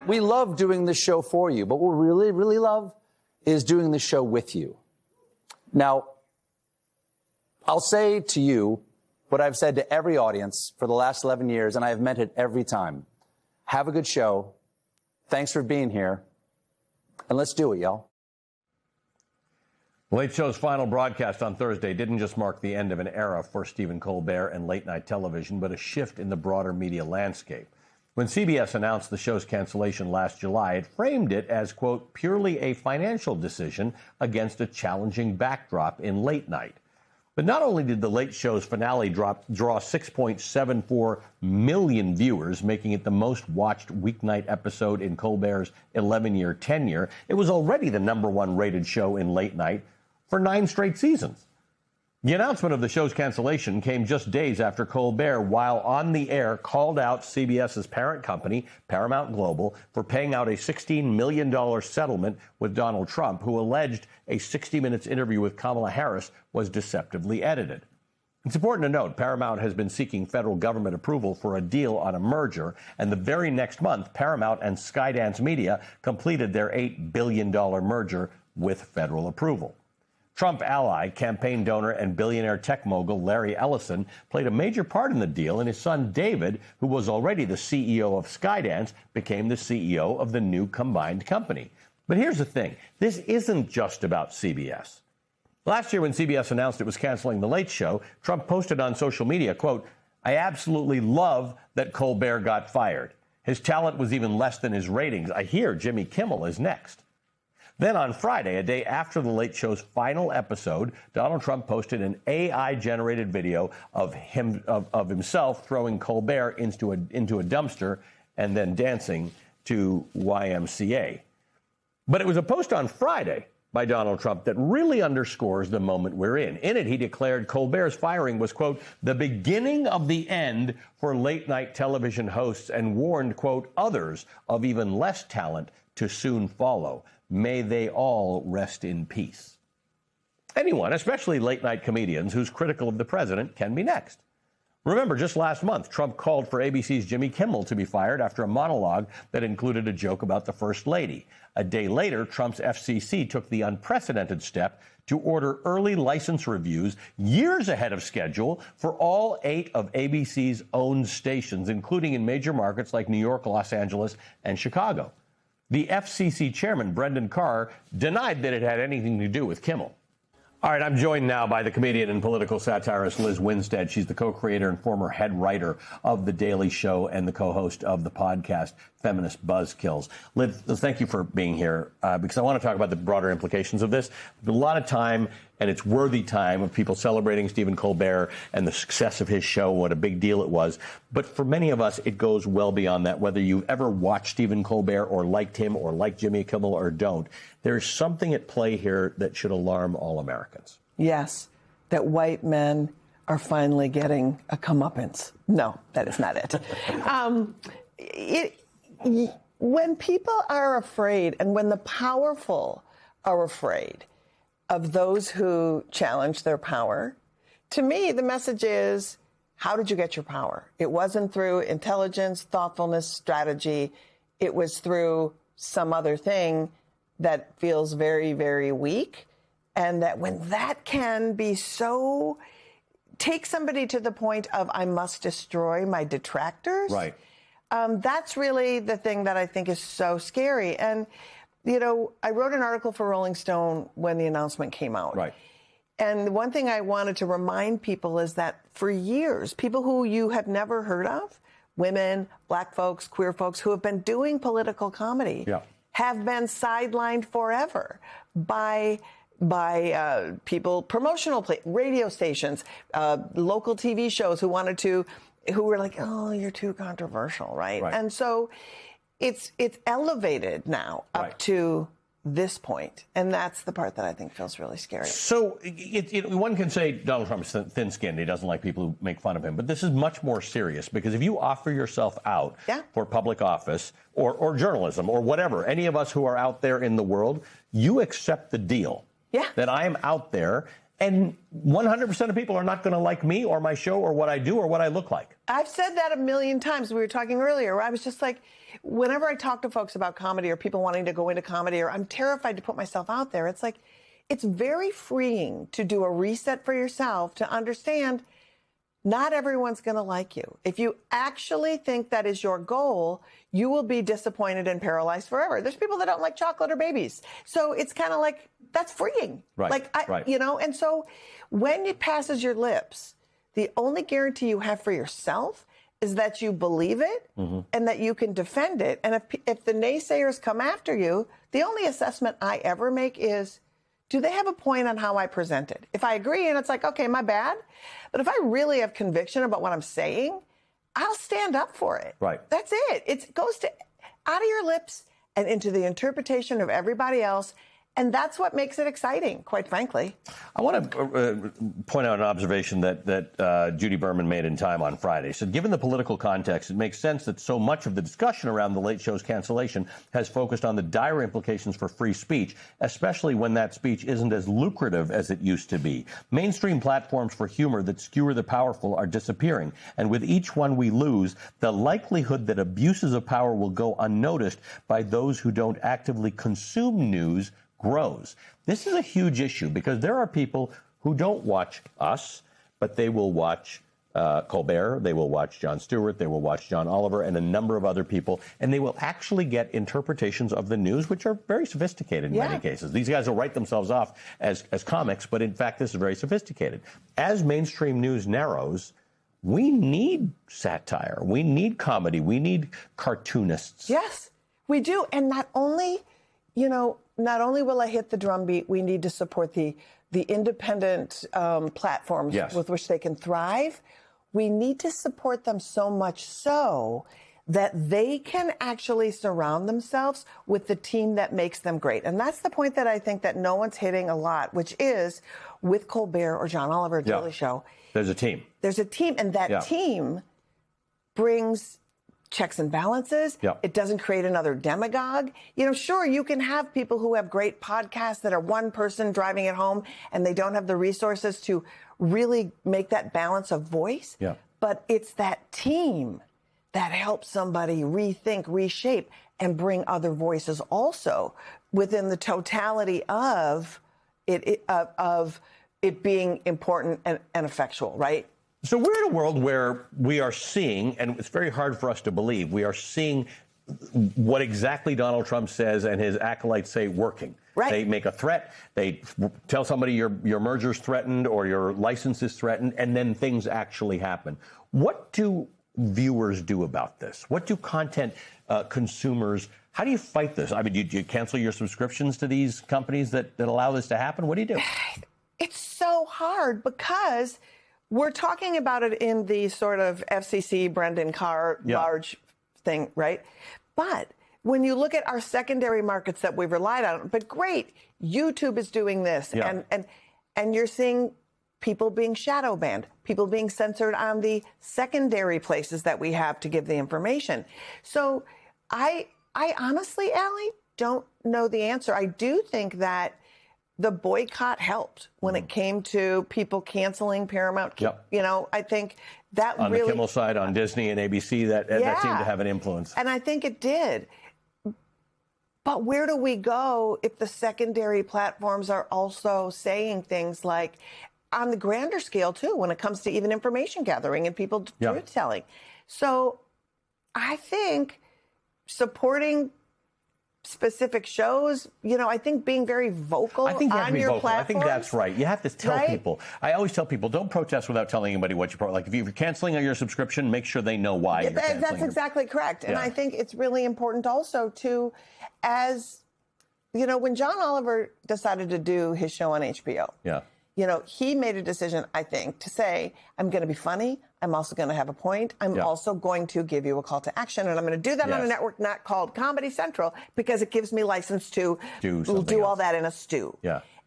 We love doing this show for you, but what we really, really love is doing the show with you. Now, I'll say to you what I've said to every audience for the last 11 years, and I have meant it every time. Have a good show. Thanks for being here. And let's do it, y'all. Late Show's final broadcast on Thursday didn't just mark the end of an era for Stephen Colbert and late-night television, but a shift in the broader media landscape. When CBS announced the show's cancellation last July, it framed it as, quote, purely a financial decision against a challenging backdrop in late night. But not only did the Late Show's finale draw 6.74 million viewers, making it the most watched weeknight episode in Colbert's 11-year tenure, it was already the #1 rated show in late night for 9 straight seasons. The announcement of the show's cancellation came just days after Colbert, while on the air, called out CBS's parent company, Paramount Global, for paying out a $16 million settlement with Donald Trump, who alleged a 60 Minutes interview with Kamala Harris was deceptively edited. It's important to note Paramount has been seeking federal government approval for a deal on a merger, and the very next month, Paramount and Skydance Media completed their $8 billion merger with federal approval. Trump ally, campaign donor, and billionaire tech mogul Larry Ellison played a major part in the deal, and his son David, who was already the CEO of Skydance, became the CEO of the new combined company. But here's the thing. This isn't just about CBS. Last year, when CBS announced it was canceling The Late Show, Trump posted on social media, quote, "I absolutely love that Colbert got fired. His talent was even less than his ratings. I hear Jimmy Kimmel is next." Then on Friday, a day after The Late Show's final episode, Donald Trump posted an AI-generated video of himself throwing Colbert into a dumpster and then dancing to YMCA. But it was a post on Friday by Donald Trump that really underscores the moment we're in. In it, he declared Colbert's firing was, quote, the beginning of the end for late-night television hosts, and warned, quote, others of even less talent to soon follow. May they all rest in peace. Anyone, especially late-night comedians who's critical of the president, can be next. Remember, just last month, Trump called for ABC's Jimmy Kimmel to be fired after a monologue that included a joke about the First Lady. A day later, Trump's FCC took the unprecedented step to order early license reviews years ahead of schedule for all 8 of ABC's owned stations, including in major markets like New York, Los Angeles, and Chicago. The FCC chairman, Brendan Carr, denied that it had anything to do with Kimmel. All right, I'm joined now by the comedian and political satirist Liz Winstead. She's the co-creator and former head writer of The Daily Show and the co-host of the podcast Feminist Buzzkills. Liz, thank you for being here because I want to talk about the broader implications of this. There's a lot of time, and it's worthy time, of people celebrating Stephen Colbert and the success of his show, what a big deal it was. But for many of us, it goes well beyond that. Whether you've ever watched Stephen Colbert or liked him or liked Jimmy Kimmel or don't, there's something at play here that should alarm all Americans. Yes, that white men are finally getting a comeuppance. No, that is not it. When people are afraid, and when the powerful are afraid of those who challenge their power, to me, the message is, how did you get your power? It wasn't through intelligence, thoughtfulness, strategy. It was through some other thing that feels very, very weak. And that when that can be so, take somebody to the point of, I must destroy my detractors. Right. That's really the thing that I think is so scary. And, you know, I wrote an article for Rolling Stone when the announcement came out. Right. And one thing I wanted to remind people is that for years, people who you have never heard of, women, black folks, queer folks who have been doing political comedy, have been sidelined forever by people, promotional radio stations, local TV shows who were like, oh, you're too controversial, right? And so it's elevated now up to this point, and that's the part that I think feels really scary. So one can say Donald Trump is thin-skinned. He doesn't like people who make fun of him. But this is much more serious, because if you offer yourself out for public office or journalism or whatever, any of us who are out there in the world, you accept the deal that I am out there And 100% of people are not going to like me or my show or what I do or what I look like. I've said that a million times. We were talking earlier, where I was just like, whenever I talk to folks about comedy or people wanting to go into comedy, or I'm terrified to put myself out there, it's like, it's very freeing to do a reset for yourself, to understand not everyone's going to like you. If you actually think that is your goal, you will be disappointed and paralyzed forever. There's people that don't like chocolate or babies. So it's kind of like, that's freeing. Right. Like, you know, and so when it passes your lips, the only guarantee you have for yourself is that you believe it and that you can defend it. And if the naysayers come after you, the only assessment I ever make is, do they have a point on how I present it? If I agree and it's like, okay, my bad. But if I really have conviction about what I'm saying, I'll stand up for it. Right. That's it. It goes out of your lips and into the interpretation of everybody else. And that's what makes it exciting, quite frankly. I want to point out an observation that Judy Berman made in Time on Friday. She said, given the political context, it makes sense that so much of the discussion around the Late Show's cancellation has focused on the dire implications for free speech, especially when that speech isn't as lucrative as it used to be. Mainstream platforms for humor that skewer the powerful are disappearing. And with each one we lose, the likelihood that abuses of power will go unnoticed by those who don't actively consume news grows. This is a huge issue because there are people who don't watch us, but they will watch Colbert, they will watch Jon Stewart, they will watch John Oliver, and a number of other people, and they will actually get interpretations of the news, which are very sophisticated in many cases. These guys will write themselves off as comics, but in fact, this is very sophisticated. As mainstream news narrows, we need satire, we need comedy, we need cartoonists. Yes, we do. And not only, you know, not only will I hit the drumbeat, we need to support the independent platforms with which they can thrive. We need to support them so much so that they can actually surround themselves with the team that makes them great. And that's the point that I think that no one's hitting a lot, which is with Colbert or John Oliver, Daily Show. There's a team. There's a team, and that team brings checks and balances. It doesn't create another demagogue. You know, sure, you can have people who have great podcasts that are one person driving it home and they don't have the resources to really make that balance of voice. But it's that team that helps somebody rethink, reshape, and bring other voices also within the totality of it being important and effectual, right? So we're in a world where we are seeing, and it's very hard for us to believe, we are seeing what exactly Donald Trump says and his acolytes say working. Right. They make a threat, they tell somebody your merger's threatened or your license is threatened, and then things actually happen. What do viewers do about this? What do content consumers, how do you fight this? I mean, do you cancel your subscriptions to these companies that allow this to happen? What do you do? It's so hard because we're talking about it in the sort of FCC, Brendan Carr, large thing, right? But when you look at our secondary markets that we've relied on, but great, YouTube is doing this, and you're seeing people being shadow banned, people being censored on the secondary places that we have to give the information. So I honestly, Allie, don't know the answer. I do think that the boycott helped when it came to people canceling Paramount. You know, I think that on really... On the Kimmel side, on Disney and ABC, that seemed to have an influence. And I think it did. But where do we go if the secondary platforms are also saying things like, on the grander scale, too, when it comes to even information gathering and people truth telling? So I think supporting specific shows, you know, I think being very vocal on your platforms. I think that's right. You have to tell people. I always tell people, don't protest without telling anybody what you like. If you're canceling your subscription, make sure they know why you're canceling. That's exactly correct. And I think it's really important also to, as, you know, when John Oliver decided to do his show on HBO, you know, he made a decision, I think, to say, I'm going to be funny. I'm also going to have a point. I'm also going to give you a call to action. And I'm going to do that on a network not called Comedy Central because it gives me license to do all that in a stew.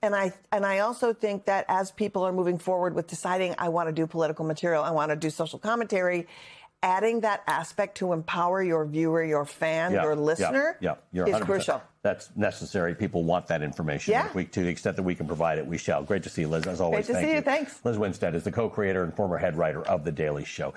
And I also think that as people are moving forward with deciding I want to do political material, I want to do social commentary, adding that aspect to empower your viewer, your fan, your listener is crucial. That's necessary. People want that information. Yeah. To the extent that we can provide it, we shall. Great to see you, Liz, as always. Great to see you. Thanks. Liz Winstead is the co-creator and former head writer of The Daily Show.